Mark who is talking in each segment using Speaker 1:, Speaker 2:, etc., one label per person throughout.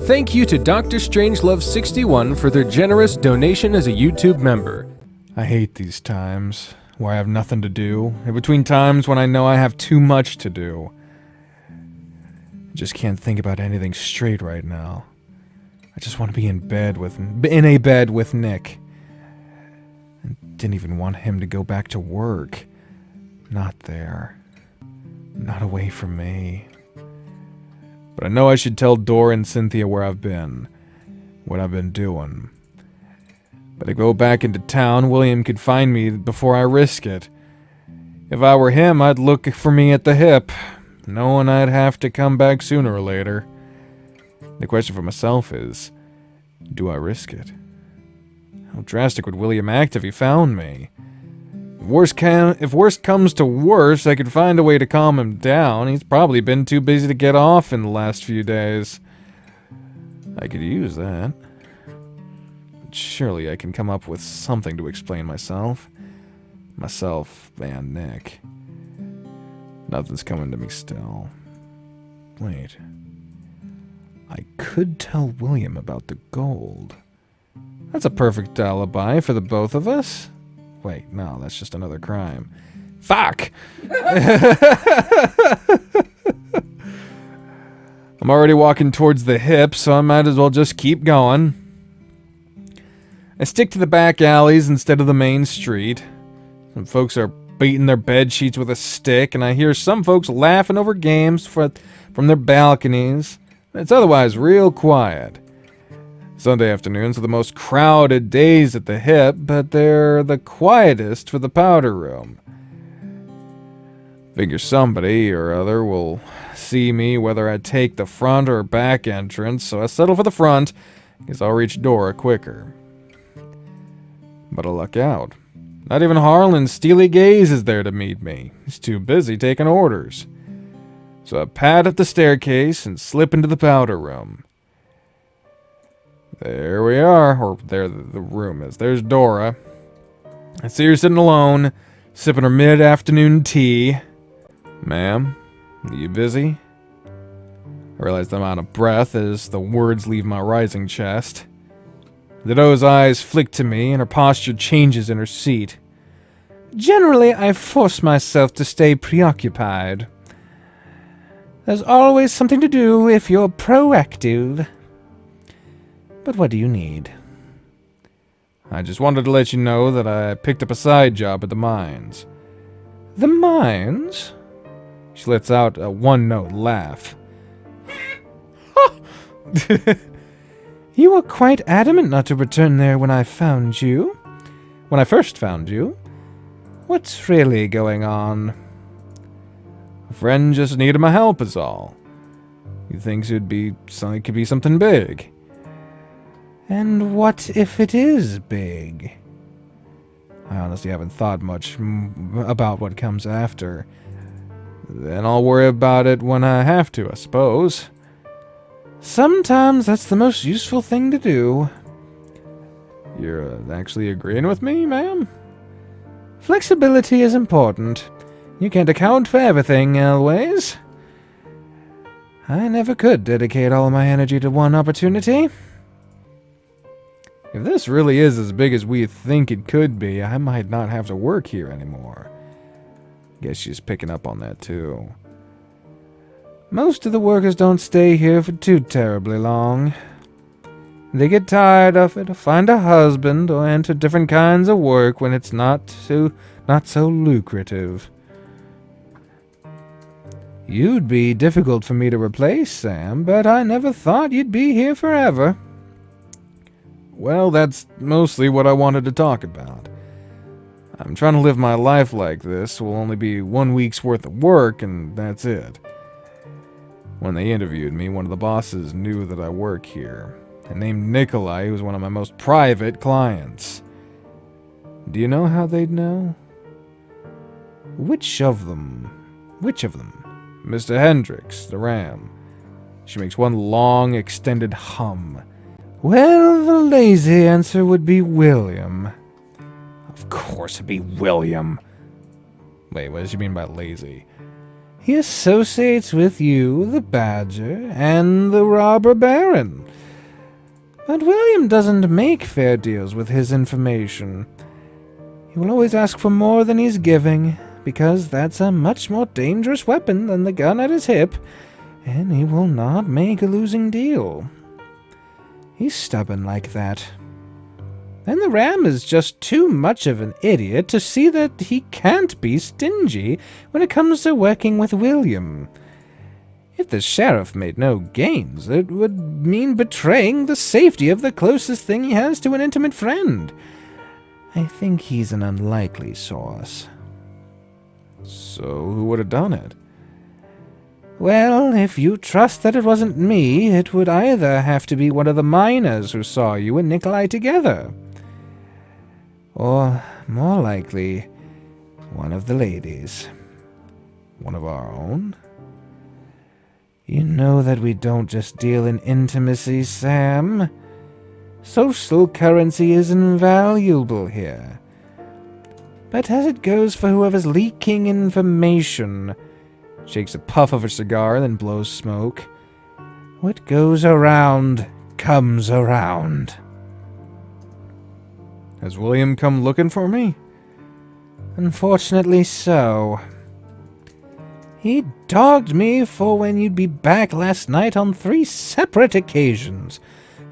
Speaker 1: Thank you to Dr. Strangelove61 for their generous donation as a YouTube member.
Speaker 2: I hate these times where I have nothing to do, in between times when I know I have too much to do. I just can't think about anything straight right now. I just want to be in a bed with Nick. And didn't even want him to go back to work. Not there. Not away from me. But I know I should tell Dora and Cynthia where I've been. What I've been doing. But to go back into town, William could find me before I risk it. If I were him, I'd look for me at the hip, knowing I'd have to come back sooner or later. The question for myself is, do I risk it? How drastic would William act if he found me? If worst comes to worst, I could find a way to calm him down. He's probably been too busy to get off in the last few days. I could use that. But surely I can come up with something to explain myself. Myself and Nick. Nothing's coming to me still. Wait. I could tell William about the gold. That's a perfect alibi for the both of us. Wait, no, that's just another crime. Fuck! I'm already walking towards the hip, so I might as well just keep going. I stick to the back alleys instead of the main street. Some folks are beating their bed sheets with a stick, and I hear some folks laughing over games from their balconies. It's otherwise real quiet. Sunday afternoons are the most crowded days at the hip, but they're the quietest for the powder room. Figure somebody or other will see me whether I take the front or back entrance, so I settle for the front, because I'll reach Dora quicker. But I luck out. Not even Harlan's steely gaze is there to meet me. He's too busy taking orders. So I pad up the staircase and slip into the powder room. There we are, or there the room is. There's Dora. I see her sitting alone, sipping her mid-afternoon tea. Ma'am, are you busy? I realize I'm out of breath as the words leave my rising chest. The doe's eyes flick to me, and her posture changes in her seat. Generally, I force myself to stay preoccupied. There's always something to do if you're proactive. But what do you need? I just wanted to let you know that I picked up a side job at the mines. The mines? She lets out a one-note laugh. You were quite adamant not to return there when I found you. When I first found you. What's really going on? A friend just needed my help is all. He thinks it could be something big. And what if it is big? I honestly haven't thought much about what comes after. Then I'll worry about it when I have to, I suppose. Sometimes that's the most useful thing to do. You're actually agreeing with me, ma'am? Flexibility is important. You can't account for everything, always. I never could dedicate all my energy to one opportunity. If this really is as big as we think it could be, I might not have to work here anymore. Guess she's picking up on that too. Most of the workers don't stay here for too terribly long. They get tired of it, or find a husband, or enter different kinds of work when it's not so lucrative. You'd be difficult for me to replace, Sam, but I never thought you'd be here forever. Well, that's mostly what I wanted to talk about. I'm trying to live my life like this. Will only be 1 week's worth of work, and that's it. When they interviewed me, one of the bosses knew that I work here, and named Nikolai, who's one of my most private clients. Do you know how they'd know? Which of them? Mr. Hendricks, the ram. She makes one long, extended hum. Well, the lazy answer would be William. Of course it'd be William. Wait, what does she mean by lazy? He associates with you, the badger, and the robber baron. But William doesn't make fair deals with his information. He will always ask for more than he's giving, because that's a much more dangerous weapon than the gun at his hip, and he will not make a losing deal. He's stubborn like that. And the Ram is just too much of an idiot to see that he can't be stingy when it comes to working with William. If the sheriff made no gains, it would mean betraying the safety of the closest thing he has to an intimate friend. I think he's an unlikely source. So who would have done it? Well, if you trust that it wasn't me, it would either have to be one of the miners who saw you and Nikolai together. Or, more likely, one of the ladies. One of our own? You know that we don't just deal in intimacy, Sam. Social currency is invaluable here. But as it goes for whoever's leaking information, shakes a puff of a cigar, then blows smoke, what goes around comes around. Has William come looking for me? Unfortunately so. He dogged me for when you'd be back last night on 3 separate occasions,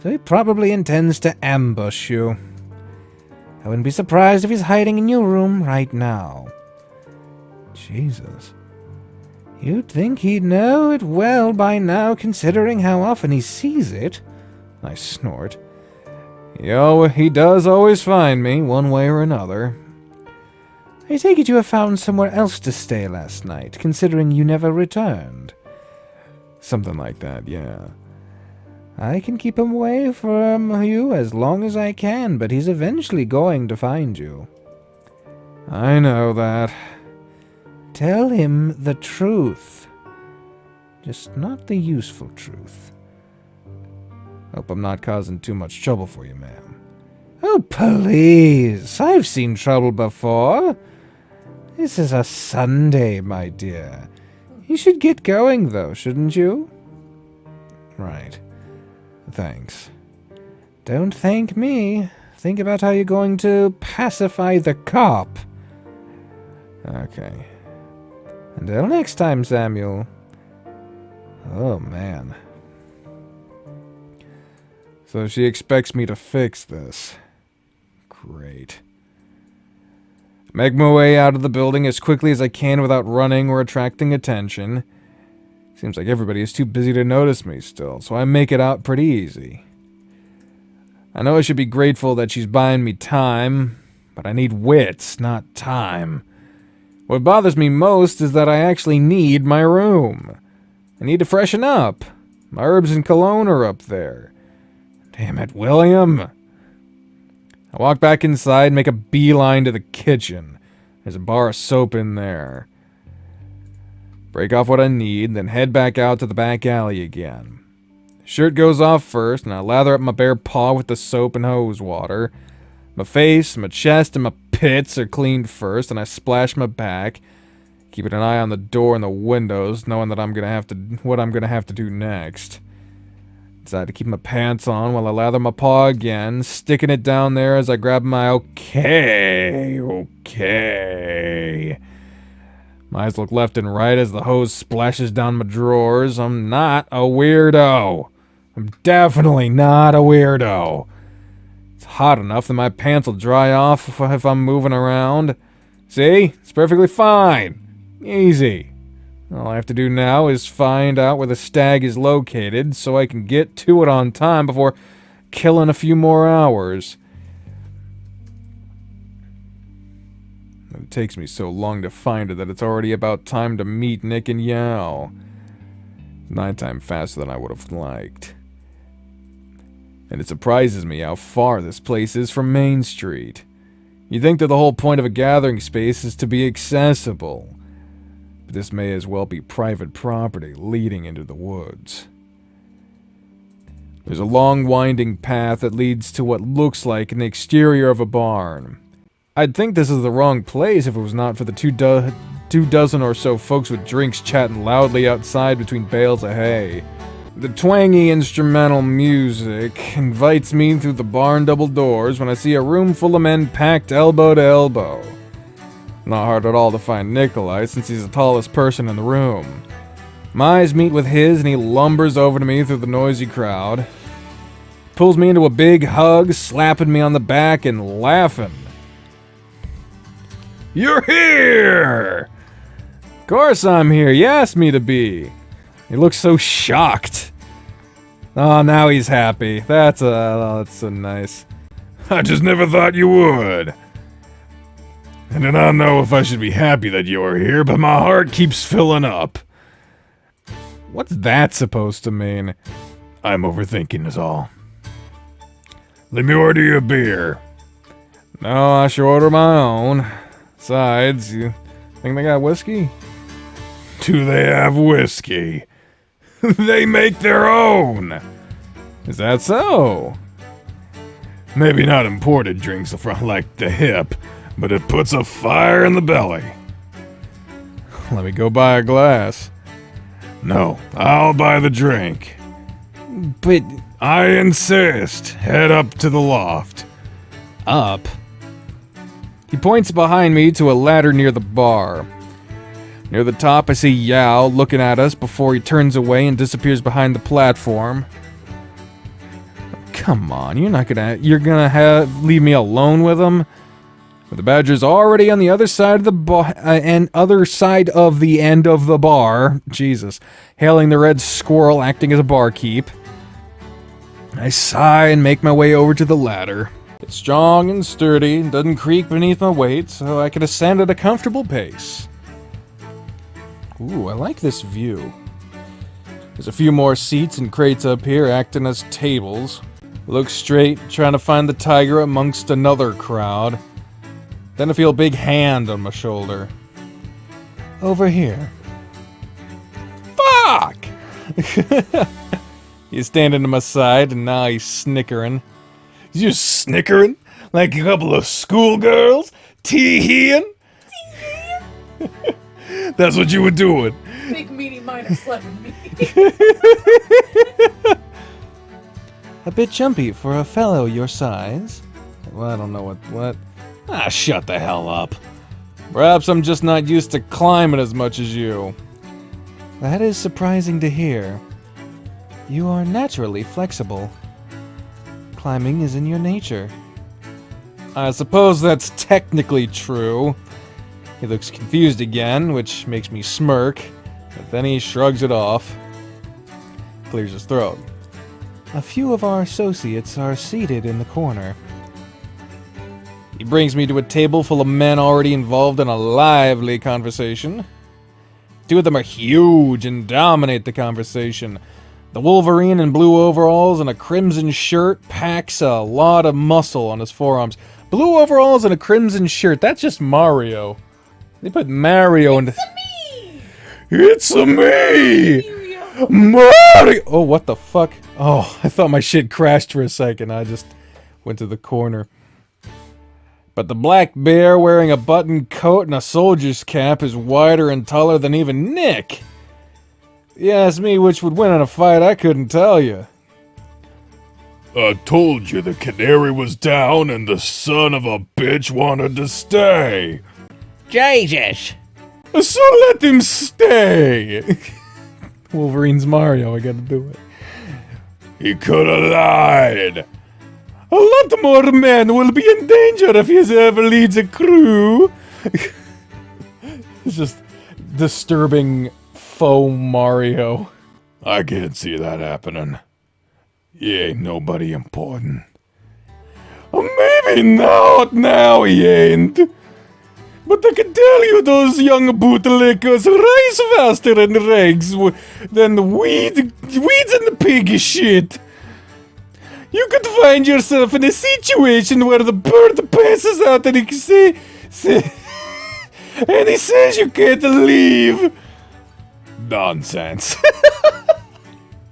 Speaker 2: so he probably intends to ambush you. I wouldn't be surprised if he's hiding in your room right now. Jesus. You'd think he'd know it well by now, considering how often he sees it. I snort. He does always find me, one way or another. I take it you have found somewhere else to stay last night, considering you never returned. Something like that, yeah. I can keep him away from you as long as I can, but he's eventually going to find you. I know that. Tell him the truth. Just not the useful truth. Hope I'm not causing too much trouble for you, ma'am. Oh, please. I've seen trouble before. This is a Sunday, my dear. You should get going, though, shouldn't you? Right. Thanks. Don't thank me. Think about how you're going to pacify the cop. Okay. Until next time, Samuel. Oh, man. So she expects me to fix this. Great. Make my way out of the building as quickly as I can without running or attracting attention. Seems like everybody is too busy to notice me still, so I make it out pretty easy. I know I should be grateful that she's buying me time, but I need wits, not time. What bothers me most is that I actually need my room. I need to freshen up. My herbs and cologne are up there. Damn it, William. I walk back inside and make a beeline to the kitchen. There's a bar of soap in there. Break off what I need, then head back out to the back alley again. Shirt goes off first, and I lather up my bare paw with the soap and hose water. My face, my chest, and my pits are cleaned first, and I splash my back, keeping an eye on the door and the windows, knowing that what I'm gonna have to do next. Decide to keep my pants on while I lather my paw again, sticking it down there as I grab my okay. My eyes look left and right as the hose splashes down my drawers. I'm not a weirdo. I'm definitely not a weirdo. It's hot enough that my pants will dry off if I'm moving around. See? It's perfectly fine. Easy. All I have to do now is find out where the Stag is located so I can get to it on time before killing a few more hours. It takes me so long to find it that it's already about time to meet Nick and Yao. 9 times faster than I would have liked. And it surprises me how far this place is from Main Street. You'd think that the whole point of a gathering space is to be accessible. But this may as well be private property leading into the woods. There's a long winding path that leads to what looks like an exterior of a barn. I'd think this is the wrong place if it was not for the two dozen or so folks with drinks chatting loudly outside between bales of hay. The twangy instrumental music invites me through the barn double doors when I see a room full of men packed elbow to elbow. Not hard at all to find Nikolai, since he's the tallest person in the room. My eyes meet with his, and he lumbers over to me through the noisy crowd. Pulls me into a big hug, slapping me on the back and laughing. "You're here!" "Of course I'm here. You asked me to be." He looks so shocked. Oh, now he's happy. That's so nice. "I just never thought you would. I do not know if I should be happy that you are here, but my heart keeps filling up." What's that supposed to mean? I'm overthinking is all. "Let me order you a beer." "No, I should order my own. Besides, you think they got whiskey?" "Do they have whiskey?" "They make their own." "Is that so?" "Maybe not imported drinks from like the hip, but it puts a fire in the belly." "Let me go buy a glass." "No, I'll buy the drink." "But..." "I insist. Head up to the loft." "Up?" He points behind me to a ladder near the bar. Near the top, I see Yao looking at us before he turns away and disappears behind the platform. Come on, you're gonna leave me alone with him? The Badger's already on the other side of the bar, other side of the end of the bar. Jesus. Hailing the red squirrel acting as a barkeep. I sigh and make my way over to the ladder. It's strong and sturdy and doesn't creak beneath my weight, so I can ascend at a comfortable pace. Ooh, I like this view. There's a few more seats and crates up here acting as tables. Look straight, trying to find the tiger amongst another crowd. Then I feel a big hand on my shoulder. Over here. Fuck! He's standing to my side, and now he's snickering. You snickering? Like a couple of schoolgirls? Tee-heeing? That's what you were doing.
Speaker 3: Big meaty miner slapping me.
Speaker 2: A bit jumpy for a fellow your size. Well, I don't know what... Ah, shut the hell up. Perhaps I'm just not used to climbing as much as you. That is surprising to hear. You are naturally flexible. Climbing is in your nature. I suppose that's technically true. He looks confused again, which makes me smirk, but then he shrugs it off. Clears his throat. A few of our associates are seated in the corner. He brings me to a table full of men already involved in a lively conversation. Two of them are huge and dominate the conversation. The Wolverine in blue overalls and a crimson shirt packs a lot of muscle on his forearms. Blue overalls and a crimson shirt, that's just Mario. They put Mario in... It's a me! Mario! Oh, what the fuck? Oh, I thought my shit crashed for a second. I just went to the corner. But the black bear wearing a button coat and a soldier's cap is wider and taller than even Nick. You asked me which would win in a fight, I couldn't tell you. I told you the canary was down and the son of a bitch wanted to stay.
Speaker 4: Jesus!
Speaker 2: So let him stay! Wolverine's Mario, I gotta do it. He could've lied. A lot more men will be in danger if he ever leads a crew. It's just disturbing faux Mario. I can't see that happening. He ain't nobody important. Maybe not now he ain't. But I can tell you those young bootlickers rise faster in ranks than the weeds in the piggy shit. You could find yourself in a situation where the bird passes out and he says you can't leave. Nonsense.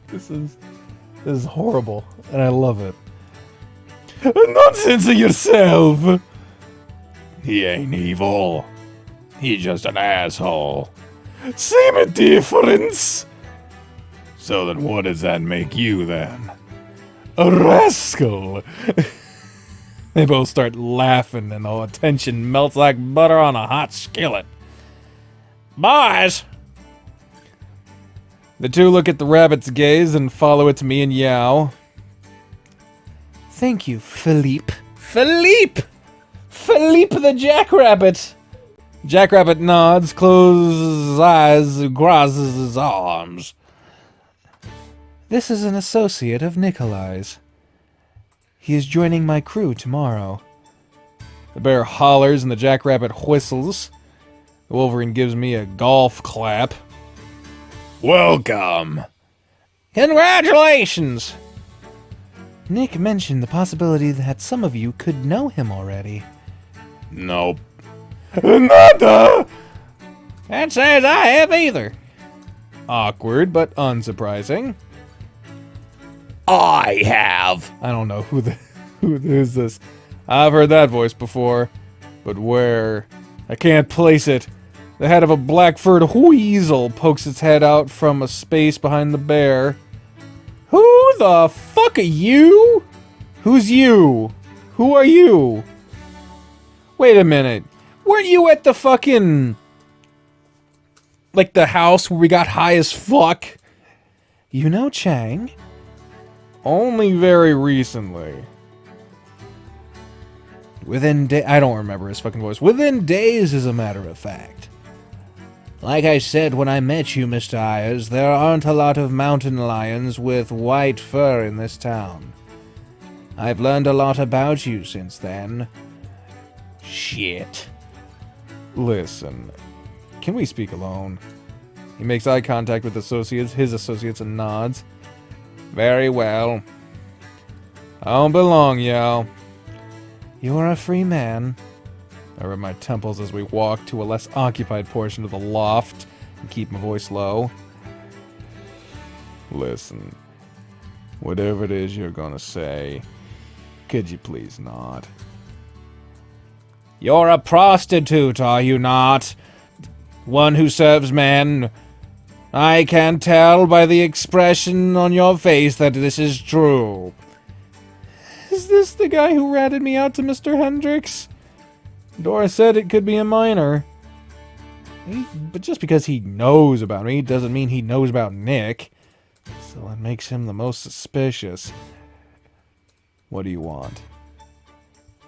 Speaker 2: This is horrible, and I love it. Nonsense of yourself. He ain't evil. He's just an asshole. Same difference. So then what does that make you, then? A rascal! They both start laughing, and all attention melts like butter on a hot skillet.
Speaker 4: Boys!
Speaker 2: The two look at the rabbit's gaze and follow it to me and Yao. Thank you, Philippe. Philippe! Philippe the Jackrabbit! Jackrabbit nods, closes his eyes, crosses his arms. This is an associate of Nikolai's. He is joining my crew tomorrow. The bear hollers and the jackrabbit whistles. The Wolverine gives me a golf clap. Welcome!
Speaker 4: Congratulations!
Speaker 2: Nick mentioned the possibility that some of you could know him already. Nope. Nada!
Speaker 4: Can't say as I have either.
Speaker 2: Awkward, but unsurprising.
Speaker 4: I have.
Speaker 2: I don't know who is this. I've heard that voice before, but where? I can't place it. The head of a black-furred weasel pokes its head out from a space behind the bear. Who the fuck are you? Who's you? Who are you? Wait a minute. Weren't you at the fucking... like the house where we got high as fuck? You know Chang? Only very recently. I don't remember his fucking voice. Within days, as a matter of fact. Like I said when I met you, Mr. Ayers, there aren't a lot of mountain lions with white fur in this town. I've learned a lot about you since then. Shit. Listen, can we speak alone? He makes eye contact with his associates, and nods. Very well. I don't belong, Yao. You're a free man. I rub my temples as we walk to a less occupied portion of the loft and keep my voice low. Listen, whatever it is you're gonna say, could you please not? You're a prostitute, are you not? One who serves men. I can tell by the expression on your face that this is true. Is this the guy who ratted me out to Mr. Hendricks? Dora said it could be a minor. But just because he knows about me doesn't mean he knows about Nick. So that makes him the most suspicious. What do you want?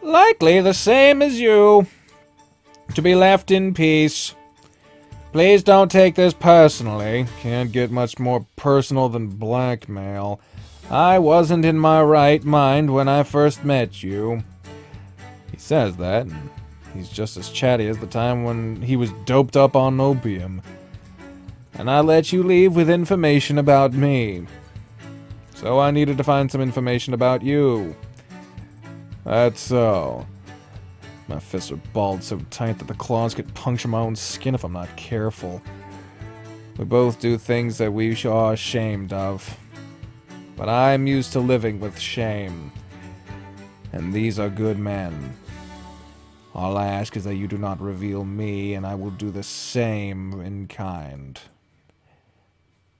Speaker 2: Likely the same as you. To be left in peace. Please don't take this personally. Can't get much more personal than blackmail. I wasn't in my right mind when I first met you. He says that, and he's just as chatty as the time when he was doped up on opium. And I let you leave with information about me. So I needed to find some information about you. That's so. My fists are balled so tight that the claws could puncture my own skin if I'm not careful. We both do things that we are ashamed of. But I'm used to living with shame. And these are good men. All I ask is that you do not reveal me, and I will do the same in kind.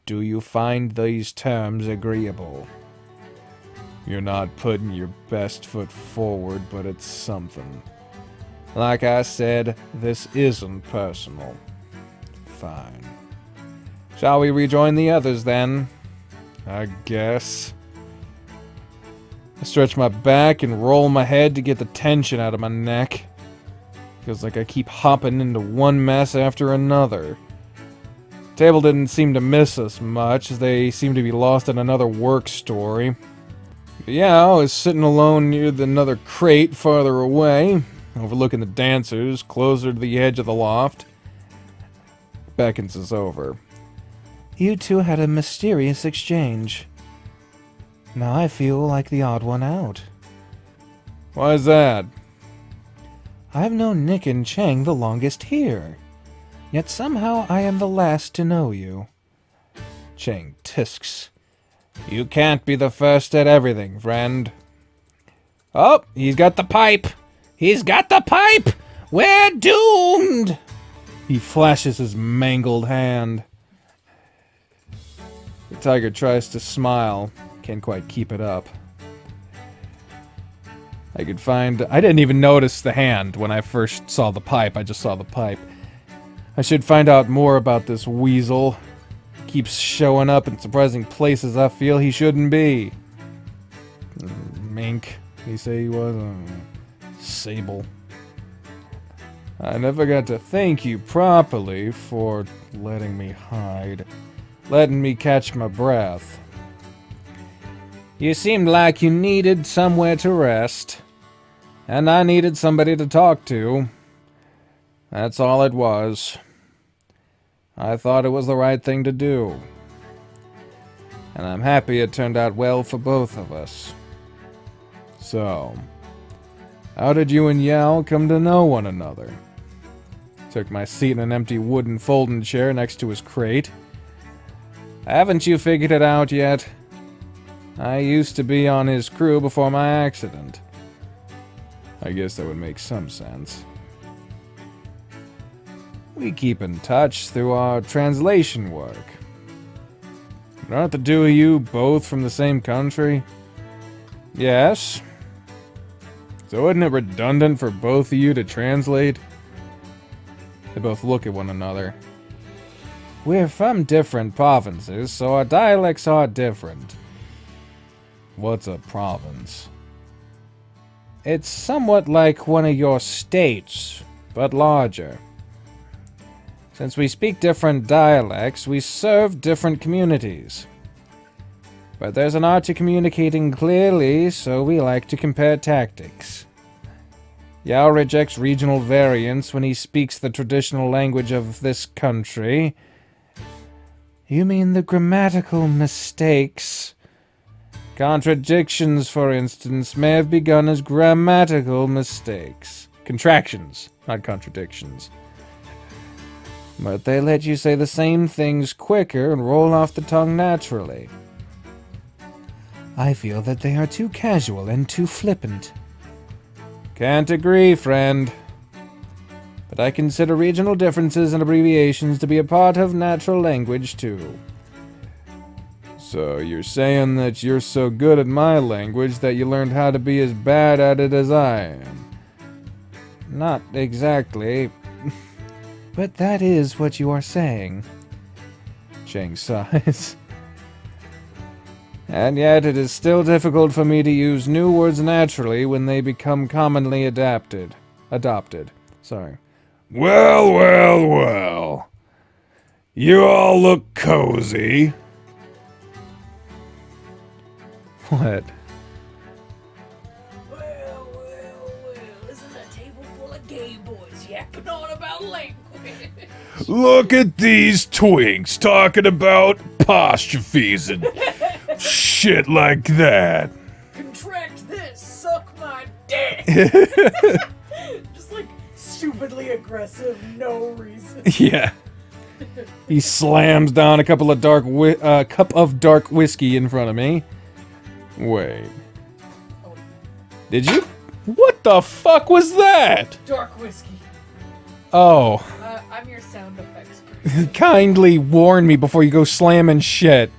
Speaker 2: Do you find these terms agreeable? You're not putting your best foot forward, but it's something. Like I said, this isn't personal. Fine. Shall we rejoin the others, then? I guess. I stretch my back and roll my head to get the tension out of my neck. Feels like I keep hopping into one mess after another. The table didn't seem to miss us much, as they seemed to be lost in another work story. But yeah, I was sitting alone near another crate farther away, overlooking the dancers, closer to the edge of the loft. Beckons us over. You two had a mysterious exchange. Now I feel like the odd one out. Why is that? I've known Nick and Chang the longest here. Yet somehow I am the last to know you. Chang tisks. You can't be the first at everything, friend. Oh, he's got the pipe! He's got the pipe! We're doomed! He flashes his mangled hand. The tiger tries to smile, can't quite keep it up. I didn't even notice the hand when I first saw the pipe, I just saw the pipe. I should find out more about this weasel. Keeps showing up in surprising places I feel he shouldn't be. Mink, he say he was? Sable. I never got to thank you properly for letting me hide. Letting me catch my breath. You seemed like you needed somewhere to rest. And I needed somebody to talk to. That's all it was. I thought it was the right thing to do. And I'm happy it turned out well for both of us. So, how did you and Yao come to know one another? Took my seat in an empty wooden folding chair next to his crate. Haven't you figured it out yet? I used to be on his crew before my accident. I guess that would make some sense. We keep in touch through our translation work. Aren't the two of you both from the same country? Yes. So isn't it redundant for both of you to translate? They both look at one another. We're from different provinces, so our dialects are different. What's a province? It's somewhat like one of your states, but larger. Since we speak different dialects, we serve different communities. But there's an art to communicating clearly, so we like to compare tactics. Yao rejects regional variants when he speaks the traditional language of this country. You mean the grammatical mistakes? Contradictions, for instance, may have begun as grammatical mistakes. Contractions, not contradictions. But they let you say the same things quicker and roll off the tongue naturally. I feel that they are too casual and too flippant. Can't agree, friend. But I consider regional differences and abbreviations to be a part of natural language, too. So you're saying that you're so good at my language that you learned how to be as bad at it as I am? Not exactly. But that is what you are saying. Chang sighs. And yet it is still difficult for me to use new words naturally when they become commonly adopted. Sorry.
Speaker 5: Well, well, well. You all look cozy.
Speaker 2: What?
Speaker 3: Well, isn't a table full of gay boys yapping on about language?
Speaker 5: Look at these twinks talking about apostrophes and shit like that.
Speaker 3: Contract this, suck my dick. Just like stupidly aggressive, no reason.
Speaker 2: Yeah. He slams down a cup of dark whiskey in front of me. Wait. Did you? What the fuck was that?
Speaker 3: Dark whiskey.
Speaker 2: Oh.
Speaker 3: I'm your sound effects person.
Speaker 2: Kindly warn me before you go slamming shit.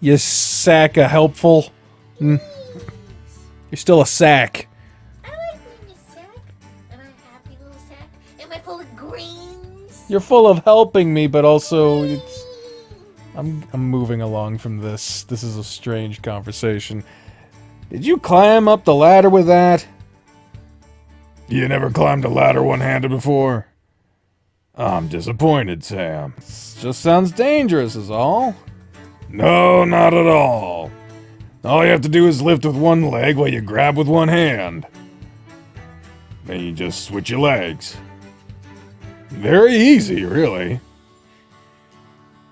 Speaker 2: You sack of helpful. You're still a sack.
Speaker 6: I like being a sack. Am I a happy little sack? Am I full of greens?
Speaker 2: You're full of helping me, but also it's... I'm moving along from this. This is a strange conversation. Did you climb up the ladder with that?
Speaker 5: You never climbed a ladder one-handed before? I'm disappointed, Sam.
Speaker 2: This just sounds dangerous is all.
Speaker 5: No, not at all. All you have to do is lift with one leg while you grab with one hand. Then you just switch your legs. Very easy, really.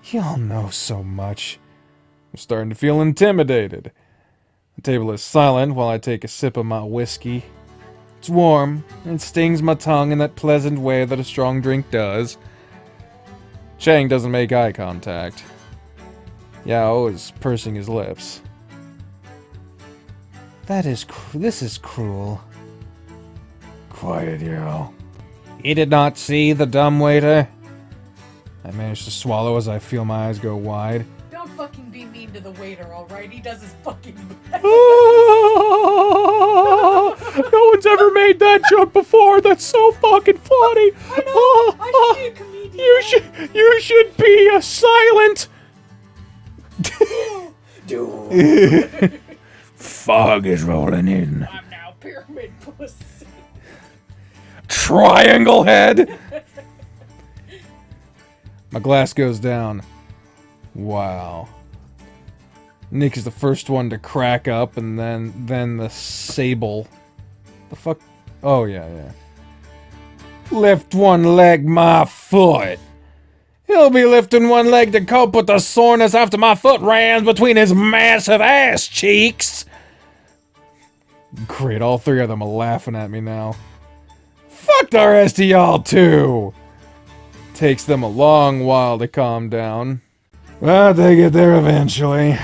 Speaker 2: Y'all know so much. I'm starting to feel intimidated. The table is silent while I take a sip of my whiskey. It's warm, and stings my tongue in that pleasant way that a strong drink does. Chang doesn't make eye contact. Yao is pursing his lips. This is cruel.
Speaker 5: Quiet, Yao.
Speaker 2: He did not see the dumbwaiter. I manage to swallow as I feel my eyes go wide.
Speaker 3: Don't fucking be waiter, alright? He does his fucking best.
Speaker 2: No one's ever made that joke before. That's so fucking funny.
Speaker 3: I should be a comedian.
Speaker 2: You should be a silent.
Speaker 3: Dude,
Speaker 2: Fog is rolling in.
Speaker 3: I'm now pyramid pussy.
Speaker 2: Triangle head. My glass goes down. Wow. Nick is the first one to crack up, and then the sable. The fuck? Oh yeah. Lift one leg, my foot. He'll be lifting one leg to cope with the soreness after my foot rams between his massive ass cheeks. Great, all three of them are laughing at me now. Fuck the rest of y'all too. Takes them a long while to calm down. But they get there eventually.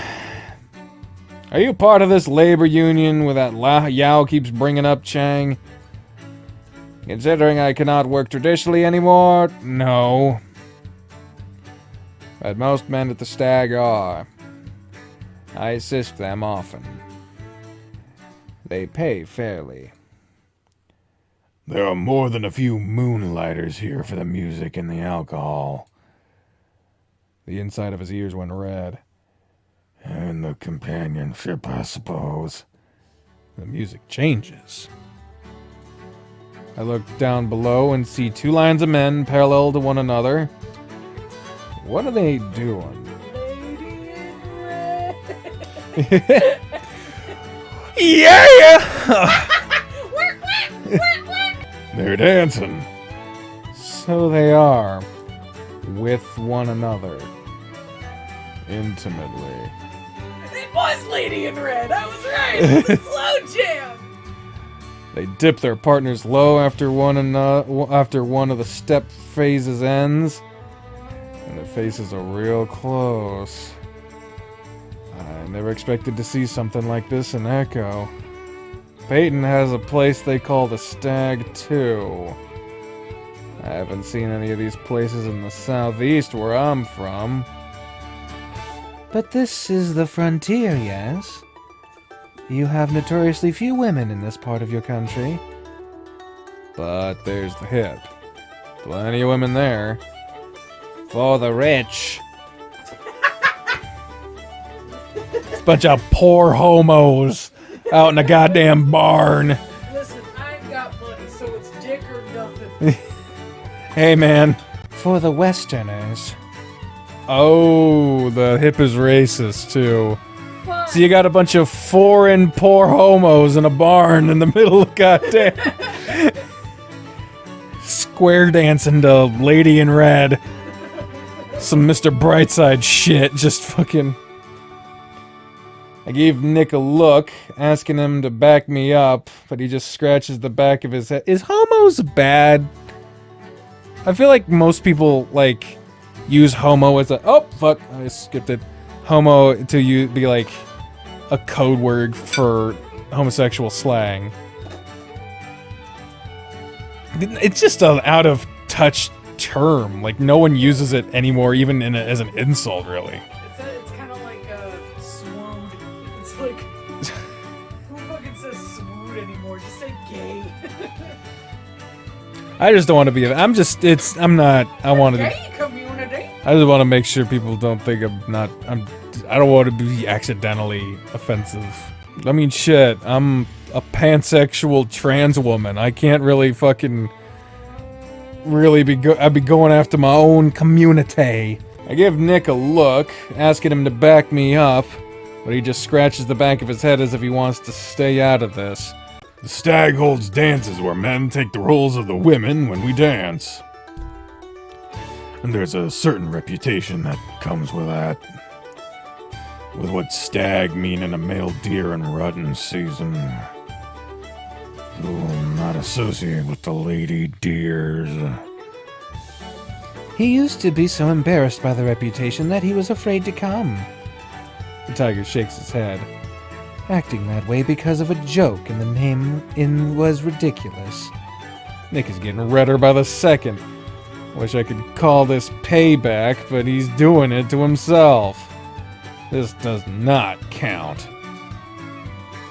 Speaker 2: Are you part of this labor union where that Yao keeps bringing up, Chang? Considering I cannot work traditionally anymore, no. But most men at the Stag are. I assist them often. They pay fairly.
Speaker 5: There are more than a few moonlighters here for the music and the alcohol.
Speaker 2: The inside of his ears went red.
Speaker 5: And the companionship, I suppose.
Speaker 2: The music changes. I look down below and see two lines of men parallel to one another. What are they doing?
Speaker 3: Lady in red.
Speaker 2: Yeah!
Speaker 5: They're dancing.
Speaker 2: So they are. With one another. Intimately.
Speaker 3: It was Lady in Red. I was right. It was a slow jam.
Speaker 2: They dip their partners low after one of the step phases ends. And the faces are real close. I never expected to see something like this in Echo. Peyton has a place they call the Stag too. I haven't seen any of these places in the southeast where I'm from. But this is the frontier, yes? You have notoriously few women in this part of your country. But there's the hip. Plenty of women there. For the rich. It's a bunch of poor homos out in a goddamn barn.
Speaker 3: Listen, I ain't got money, so it's dick or nothing.
Speaker 2: Hey, man. For the Westerners. Oh, the hip is racist, too.
Speaker 3: Fine.
Speaker 2: So you got a bunch of foreign poor homos in a barn in the middle of goddamn... square dancing to Lady in Red. Some Mr. Brightside shit, just fucking... I gave Nick a look, asking him to back me up, but he just scratches the back of his head. Is homos bad? I feel like most people, like, use homo as a... Oh, fuck, I skipped it. Homo to be, like, a code word for homosexual slang. It's just an out-of-touch term. Like, no one uses it anymore, even as an insult, really.
Speaker 3: It's kind of like swoon. It's like, who fucking says swoon anymore? Just say gay.
Speaker 2: I just don't want to be... I want to...
Speaker 3: Gay community.
Speaker 2: I just want to make sure people don't think I don't want to be accidentally offensive. I mean, shit, I'm a pansexual trans woman. I can't really fucking... I'd be going after my own community. I give Nick a look, asking him to back me up, but he just scratches the back of his head as if he wants to stay out of this.
Speaker 5: The Stag holds dances where men take the roles of the women when we dance. And there's a certain reputation that comes with that. With what stag mean in a male deer in rutting season. Who will not associate with the lady deers.
Speaker 2: He used to be so embarrassed by the reputation that he was afraid to come. The tiger shakes his head. Acting that way because of a joke and the name was ridiculous. Nick is getting redder by the second. Wish I could call this payback, but he's doing it to himself. This does not count.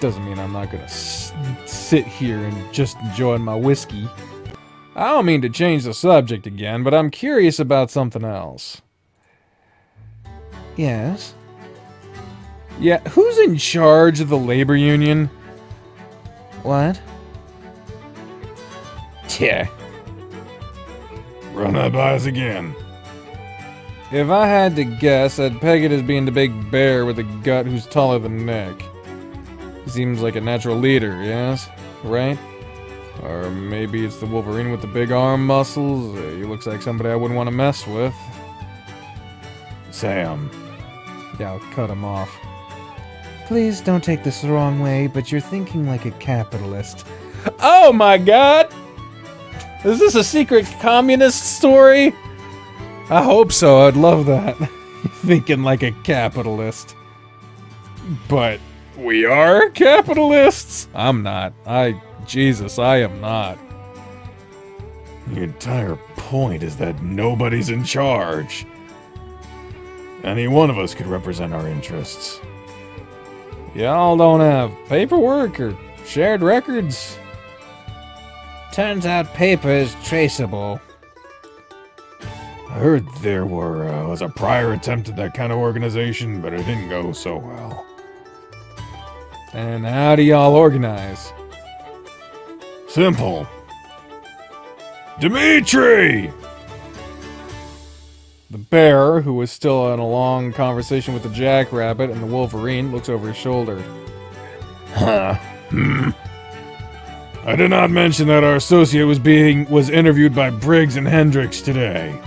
Speaker 2: Doesn't mean I'm not gonna sit here and just enjoy my whiskey. I don't mean to change the subject again, but I'm curious about something else. Yes? Yeah, who's in charge of the labor union? What? Yeah.
Speaker 5: Run that by us again.
Speaker 2: If I had to guess, I'd peg it as being the big bear with a gut who's taller than Nick. He seems like a natural leader, yes? Right? Or maybe it's the Wolverine with the big arm muscles. He looks like somebody I wouldn't want to mess with.
Speaker 5: Sam.
Speaker 2: Yeah, I'll cut him off. Please don't take this the wrong way, but you're thinking like a capitalist. Oh my god! Is this a secret communist story? I hope so, I'd love that. Thinking like a capitalist. But we are capitalists? I'm not. Jesus, I am not.
Speaker 5: The entire point is that nobody's in charge. Any one of us could represent our interests.
Speaker 2: Y'all don't have paperwork or shared records? Turns out paper is traceable.
Speaker 5: I heard there was a prior attempt at that kind of organization, but it didn't go so well.
Speaker 2: And how do y'all organize?
Speaker 5: Simple. Dimitri!
Speaker 2: The bear, who was still in a long conversation with the jackrabbit and the Wolverine, looks over his shoulder.
Speaker 5: I did not mention that our associate was interviewed by Briggs and Hendricks today.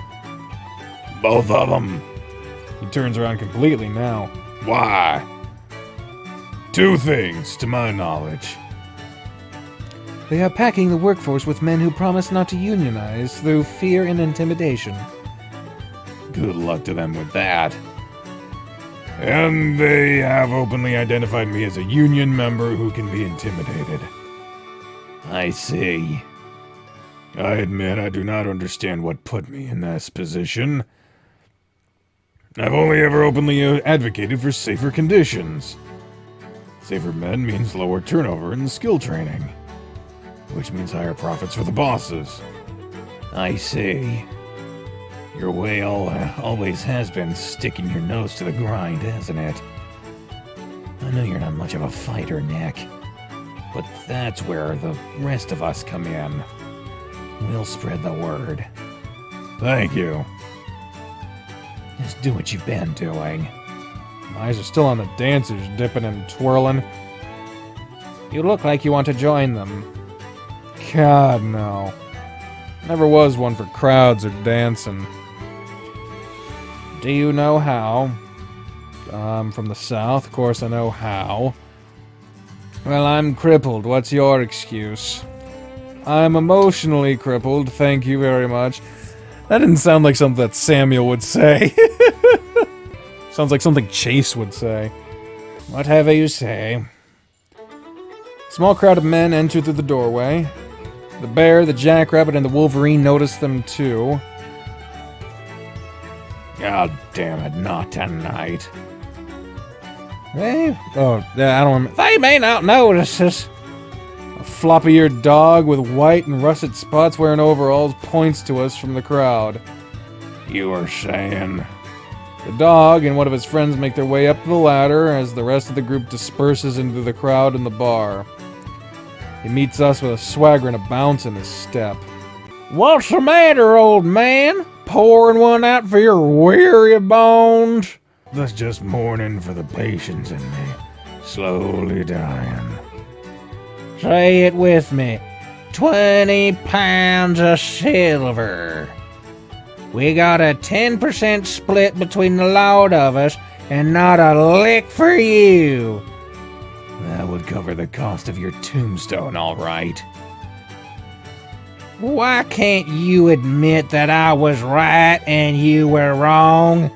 Speaker 5: Both of them.
Speaker 2: He turns around completely now.
Speaker 5: Why? Two things, to my knowledge.
Speaker 2: They are packing the workforce with men who promise not to unionize through fear and intimidation.
Speaker 5: Good luck to them with that. And they have openly identified me as a union member who can be intimidated. I see. I admit I do not understand what put me in this position. I've only ever openly advocated for safer conditions. Safer men means lower turnover and skill training, which means higher profits for the bosses. I see. Your way always has been sticking your nose to the grind, hasn't it? I know you're not much of a fighter, Nick, but that's where the rest of us come in. We'll spread the word. Thank you. Just do what you've been doing.
Speaker 2: My eyes are still on the dancers, dipping and twirling. You look like you want to join them. God, no. Never was one for crowds or dancing. Do you know how? I'm from the South, of course I know how. Well, I'm crippled. What's your excuse? I'm emotionally crippled, thank you very much. That didn't sound like something that Samuel would say. Sounds like something Chase would say. Whatever you say. Small crowd of men enter through the doorway. The bear, the jackrabbit, and the Wolverine notice them too.
Speaker 5: God damn it, not tonight.
Speaker 2: Hey? Oh, yeah, I don't remember. They may not notice us. A floppy-eared dog with white and russet spots wearing overalls points to us from the crowd.
Speaker 5: You were saying...
Speaker 2: The dog and one of his friends make their way up the ladder as the rest of the group disperses into the crowd in the bar. He meets us with a swagger and a bounce in his step. What's the matter, old man? Pouring one out for your weary bones?
Speaker 5: That's just mourning for the patients in me, slowly dying.
Speaker 4: Say it with me. 20 pounds of silver. We got a 10% split between the lot of us, and not a lick for you.
Speaker 5: That would cover the cost of your tombstone, all right.
Speaker 4: Why can't you admit that I was right and you were wrong?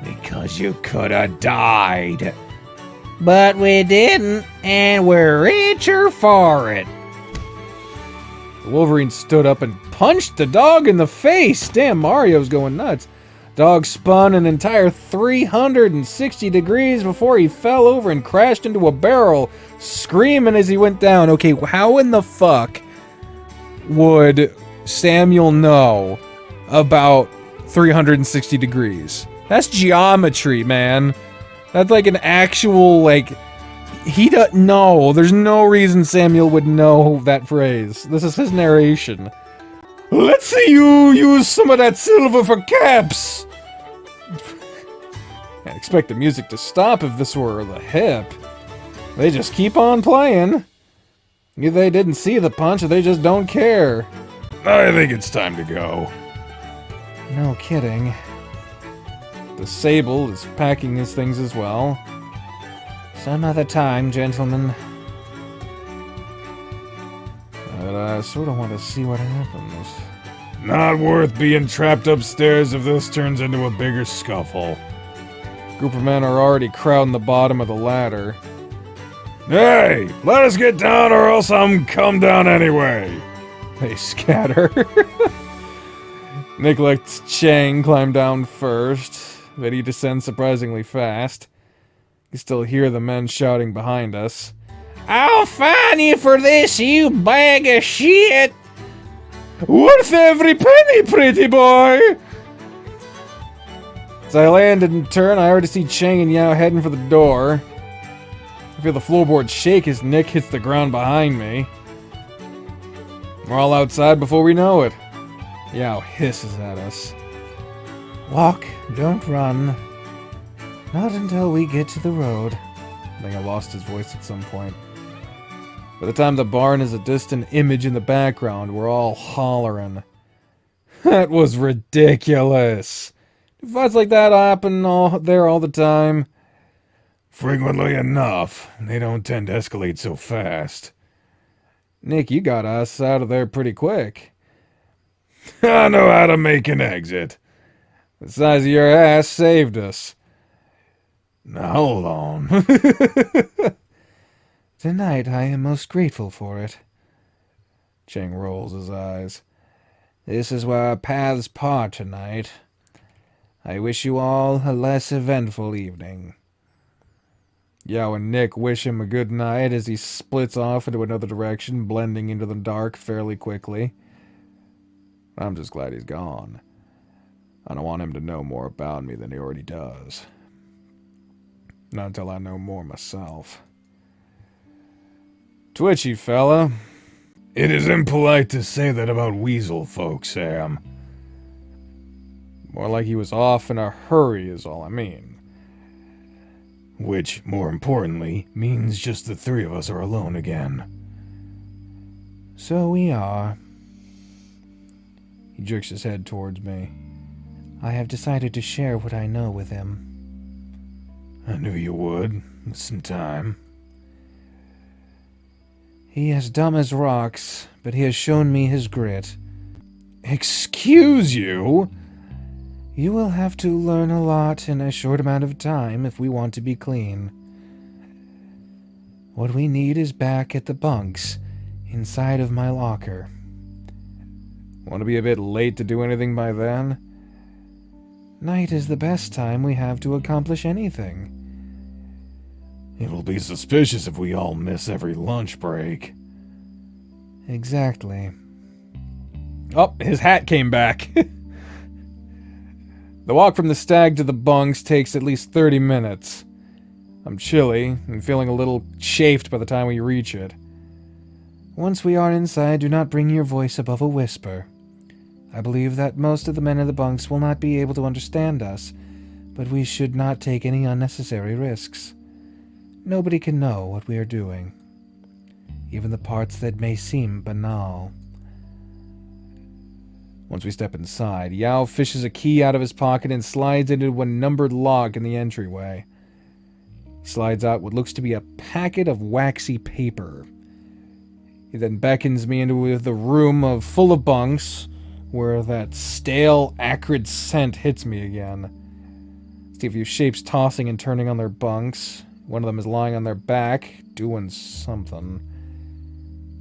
Speaker 5: Because you could have died.
Speaker 4: But we didn't, and we're richer for it.
Speaker 2: The Wolverine stood up and punched the dog in the face. Damn, Mario's going nuts. Dog spun an entire 360 degrees before he fell over and crashed into a barrel, screaming as he went down. Okay, how in the fuck would Samuel know about 360 degrees? That's geometry, man. That's like an actual, like, he doesn't know. There's no reason Samuel would know that phrase. This is his narration. Let's see you use some of that silver for caps. Can't expect the music to stop if this were the hip. They just keep on playing. Either they didn't see the punch or they just don't care.
Speaker 5: I think it's time to go.
Speaker 2: No kidding. The Sable is packing his things as well. Some other time, gentlemen. But I sort of want to see what happens.
Speaker 5: Not worth being trapped upstairs if this turns into a bigger scuffle.
Speaker 2: Group of men are already crowding the bottom of the ladder.
Speaker 5: Hey, let us get down or else I'm come down anyway.
Speaker 2: They scatter. Nick lets Chang climb down first, but he descends surprisingly fast. You still hear the men shouting behind us.
Speaker 4: I'll fine you for this, you bag of shit!
Speaker 2: Worth every penny, pretty boy! As I land and turn, I already see Chang and Yao heading for the door. I feel the floorboard shake as Nick hits the ground behind me. We're all outside before we know it. Yao hisses at us.
Speaker 4: Walk, don't run. Not until we get to the road.
Speaker 2: I think I lost his voice at some point. By the time the barn is a distant image in the background, we're all hollering. That was ridiculous. Do fights like that happen there all the time?
Speaker 5: Frequently enough. They don't tend to escalate so fast.
Speaker 2: Nick, you got us out of there pretty quick.
Speaker 5: I know how to make an exit.
Speaker 2: The size of your ass saved us.
Speaker 5: Now hold on.
Speaker 4: Tonight I am most grateful for it.
Speaker 2: Chang rolls his eyes.
Speaker 4: This is where our paths part tonight. I wish you all a less eventful evening.
Speaker 2: Yao and Nick wish him a good night as he splits off into another direction, blending into the dark fairly quickly. I'm just glad he's gone. I don't want him to know more about me than he already does. Not until I know more myself. Twitchy fella.
Speaker 5: It is impolite to say that about weasel folk, Sam.
Speaker 2: More like he was off in a hurry is all I mean.
Speaker 5: Which, more importantly, means just the three of us are alone again.
Speaker 4: So we are.
Speaker 2: He jerks his head towards me.
Speaker 4: I have decided to share what I know with him.
Speaker 5: I knew you would. Some time.
Speaker 4: He is dumb as rocks, but he has shown me his grit.
Speaker 2: Excuse you?
Speaker 4: You will have to learn a lot in a short amount of time if we want to be clean. What we need is back at the bunks, inside of my locker.
Speaker 2: Want to be a bit late to do anything by then?
Speaker 4: Night is the best time we have to accomplish anything.
Speaker 5: It'll be suspicious if we all miss every lunch break.
Speaker 4: Exactly.
Speaker 2: Oh, his hat came back. The walk from the Stag to the bunks takes at least 30 minutes. I'm chilly and feeling a little chafed by the time we reach it.
Speaker 4: Once we are inside, do not bring your voice above a whisper. I believe that most of the men in the bunks will not be able to understand us, but we should not take any unnecessary risks. Nobody can know what we are doing, even the parts that may seem banal.
Speaker 2: Once we step inside, Yao fishes a key out of his pocket and slides into a numbered lock in the entryway. He slides out what looks to be a packet of waxy paper. He then beckons me into the room full of bunks, where that stale, acrid scent hits me again. See a few shapes tossing and turning on their bunks. One of them is lying on their back, doing something.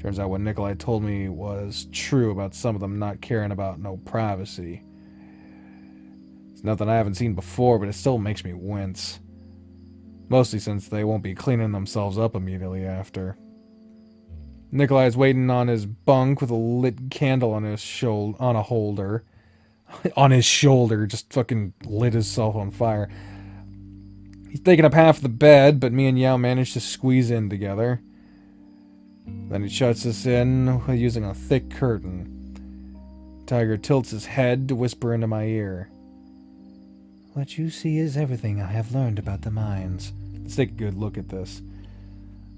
Speaker 2: Turns out what Nikolai told me was true about some of them not caring about no privacy. It's nothing I haven't seen before, but it still makes me wince. Mostly since they won't be cleaning themselves up immediately after. Nikolai's waiting on his bunk with a lit candle on his on a holder. On his shoulder, just fucking lit himself on fire. He's taking up half the bed, but me and Yao managed to squeeze in together. Then he shuts us in using a thick curtain. Tiger tilts his head to whisper into my ear.
Speaker 4: What you see is everything I have learned about the mines.
Speaker 2: Let's take a good look at this.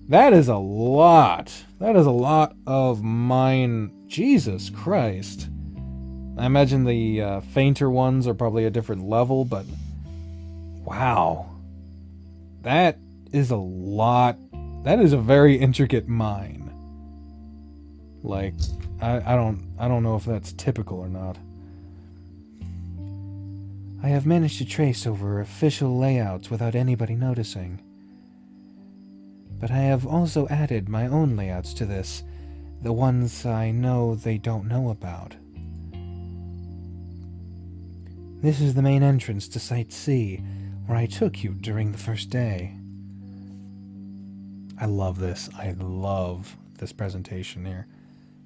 Speaker 2: That is a lot. That is a lot of mine. Jesus Christ. I imagine the fainter ones are probably a different level, but wow. That is a lot. That is a very intricate mine. Like, I don't know if that's typical or not.
Speaker 4: I have managed to trace over official layouts without anybody noticing. But I have also added my own layouts to this, the ones I know they don't know about. This is the main entrance to Site C, where I took you during the first day.
Speaker 2: I love this. I love this presentation here.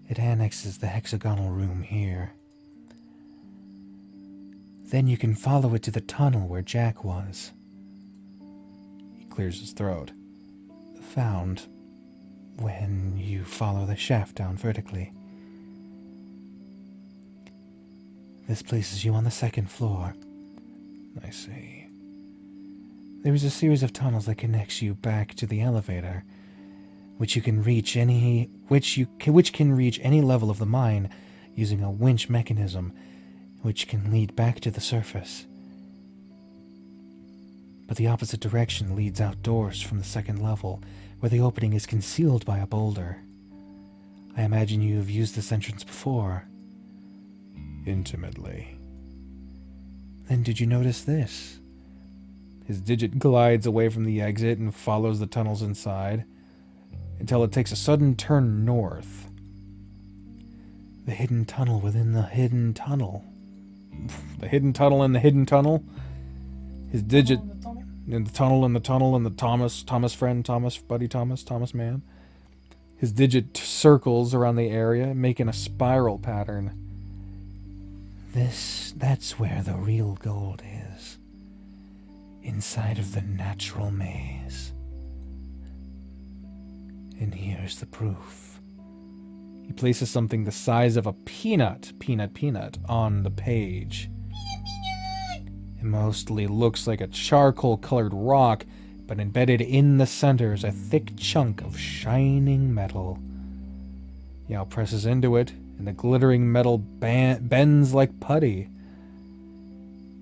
Speaker 4: It annexes the hexagonal room here. Then you can follow it to the tunnel where Jack was.
Speaker 2: He clears his throat.
Speaker 4: Found when you follow the shaft down vertically. This places you on the second floor.
Speaker 2: I see.
Speaker 4: There is a series of tunnels that connects you back to the elevator, which can reach any level of the mine using a winch mechanism, which can lead back to the surface. But the opposite direction leads outdoors from the second level, where the opening is concealed by a boulder. I imagine you have used this entrance before.
Speaker 2: Intimately.
Speaker 4: Then did you notice this?
Speaker 2: His digit glides away from the exit and follows the tunnels inside, until it takes a sudden turn north.
Speaker 4: The hidden tunnel within the hidden tunnel.
Speaker 2: The hidden tunnel in the hidden tunnel? His digit... In the tunnel, in the tunnel, in the Thomas friend, Thomas man. His digit circles around the area, making a spiral pattern.
Speaker 4: That's where the real gold is. Inside of the natural maze. And here's the proof.
Speaker 2: He places something the size of a peanut, on the page. It mostly looks like a charcoal-colored rock, but embedded in the center is a thick chunk of shining metal. Yao presses into it, and the glittering metal bends like putty.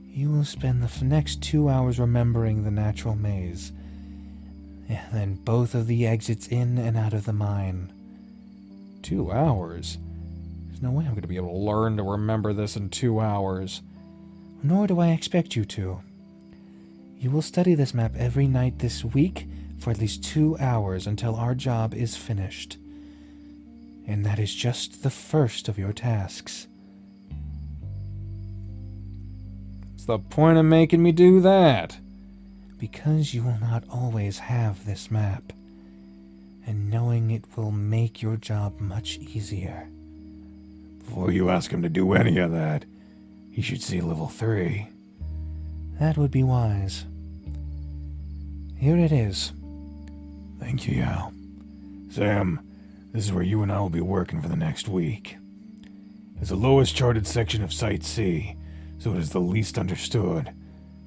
Speaker 4: You will spend the next 2 hours remembering the natural maze, and then both of the exits in and out of the mine.
Speaker 2: 2 hours? There's no way I'm going to be able to learn to remember this in 2 hours.
Speaker 4: Nor do I expect you to. You will study this map every night this week for at least 2 hours until our job is finished. And that is just the first of your tasks.
Speaker 2: What's the point of making me do that?
Speaker 4: Because you will not always have this map, and knowing it will make your job much easier.
Speaker 5: Before you ask him to do any of that, he should see level 3.
Speaker 4: That would be wise. Here it is.
Speaker 5: Thank you, Yao. Sam, this is where you and I will be working for the next week. It's the lowest charted section of Site C, so it is the least understood,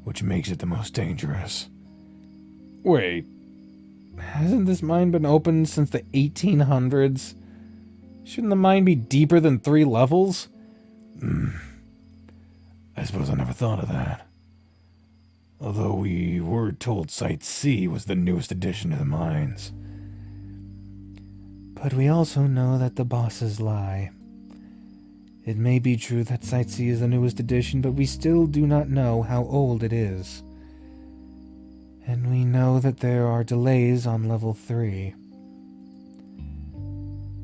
Speaker 5: which makes it the most dangerous.
Speaker 2: Wait, hasn't this mine been open since the 1800s? Shouldn't the mine be deeper than 3 levels?
Speaker 5: I suppose I never thought of that. Although we were told Site C was the newest addition to the mines.
Speaker 4: But we also know that the bosses lie. It may be true that Site C is the newest addition, but we still do not know how old it is. And we know that there are delays on level 3.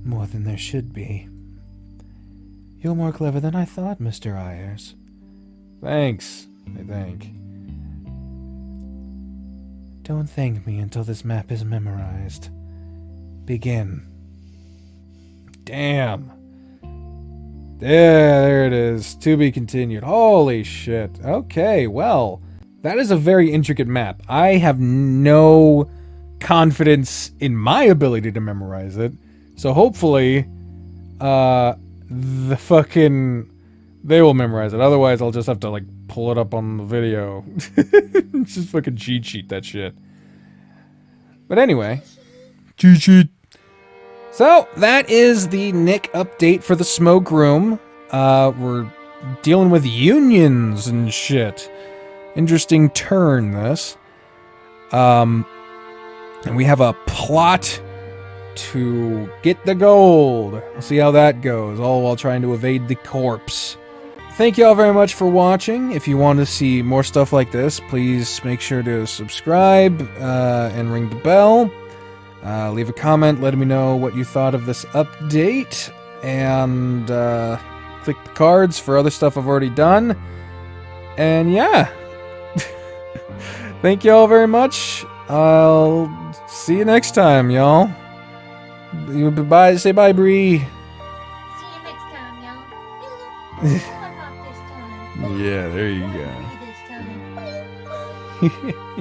Speaker 4: More than there should be. You're more clever than I thought, Mr. Ayers.
Speaker 2: Thanks. I think. Don't thank me until this map is memorized. Begin. Damn. Yeah, there it is. To be continued. Holy shit. Okay, well, that is a very intricate map. I have no confidence in my ability to memorize it. So hopefully, they will memorize it. Otherwise, I'll just have to, like, pull it up on the video. Just fucking cheat sheet that shit. But anyway. Cheat sheet. So, that is the Nick update for the smoke room. We're dealing with unions and shit. Interesting turn, this. And we have a plot to get the gold. We'll see how that goes, all while trying to evade the corpse. Thank you all very much for watching. If you want to see more stuff like this, please make sure to subscribe and ring the bell. Leave a comment letting me know what you thought of this update. And click the cards for other stuff I've already done. And yeah. Thank you all very much. I'll see you next time, y'all. Bye. Say bye, Bree.
Speaker 6: See you next time, y'all. This time.
Speaker 2: Yeah, there you
Speaker 6: This time.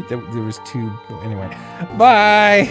Speaker 2: go. There was two. Anyway. Bye.